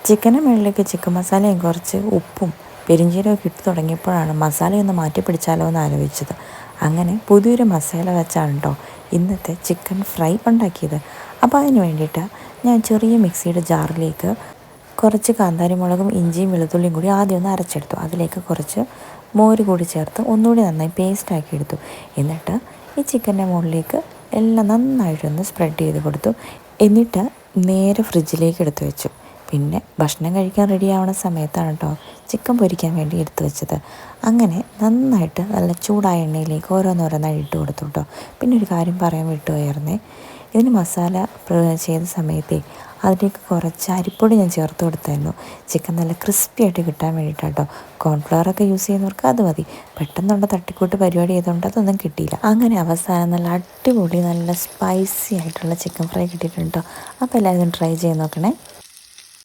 ചിക്കൻ്റെ മുകളിലേക്ക് ചിക്കൻ മസാലയും കുറച്ച് ഉപ്പും പെരിഞ്ചീരകമൊക്കെ ഇട്ട് തുടങ്ങിയപ്പോഴാണ് മസാലയൊന്ന് മാറ്റി പിടിച്ചാലോ എന്ന് ആലോചിച്ചത്. അങ്ങനെ പുതിയൊരു മസാല വെച്ചാണ് കേട്ടോ ഇന്നത്തെ ചിക്കൻ ഫ്രൈ ഉണ്ടാക്കിയത്. അപ്പോൾ അതിന് വേണ്ടിയിട്ട് ഞാൻ ചെറിയ മിക്സിയുടെ ജാറിലേക്ക് കുറച്ച് കാന്താരിമുളകും ഇഞ്ചിയും വെളുത്തുള്ളിയും കൂടി ആദ്യം ഒന്ന് അരച്ചെടുത്തു. അതിലേക്ക് കുറച്ച് മോര് കൂടി ചേർത്ത് ഒന്നുകൂടി നന്നായി പേസ്റ്റാക്കി എടുത്തു. എന്നിട്ട് ഈ ചിക്കൻ്റെ മുകളിലേക്ക് എല്ലാം നന്നായിട്ടൊന്ന് സ്പ്രെഡ് ചെയ്ത് കൊടുത്തു. എന്നിട്ട് നേരെ ഫ്രിഡ്ജിലേക്ക് എടുത്തു വെച്ചു. പിന്നെ ഭക്ഷണം കഴിക്കാൻ റെഡിയാവുന്ന സമയത്താണ് കേട്ടോ ചിക്കൻ പൊരിക്കാൻ വേണ്ടി എടുത്തു വെച്ചത്. അങ്ങനെ നന്നായിട്ട് നല്ല ചൂടായ എണ്ണയിലേക്ക് ഓരോന്നോരോന്നായി ഇട്ട് കൊടുത്തു കേട്ടോ. പിന്നെ ഒരു കാര്യം പറയാൻ വിട്ടുപോയായിരുന്നേ, ഇതിന് മസാല ചെയ്ത സമയത്തേ അതിലേക്ക് കുറച്ച് അരിപ്പൊടി ഞാൻ ചേർത്ത് കൊടുത്തായിരുന്നു. ചിക്കൻ നല്ല ക്രിസ്പി ആയിട്ട് കിട്ടാൻ വേണ്ടിയിട്ടാണ് കേട്ടോ. കോൺഫ്ലവറൊക്കെ യൂസ് ചെയ്യുന്നവർക്ക് അത് മതി. പെട്ടെന്നുള്ള തട്ടിക്കൂട്ട് പരിപാടി ചെയ്തുകൊണ്ട് അതൊന്നും കിട്ടിയില്ല. അങ്ങനെ അവസാനം നല്ല അടിപൊളി നല്ല സ്പൈസി ആയിട്ടുള്ള ചിക്കൻ ഫ്രൈ കിട്ടിയിട്ടുണ്ട് കേട്ടോ. അപ്പോൾ എല്ലാവരും ട്രൈ ചെയ്ത് നോക്കണേ.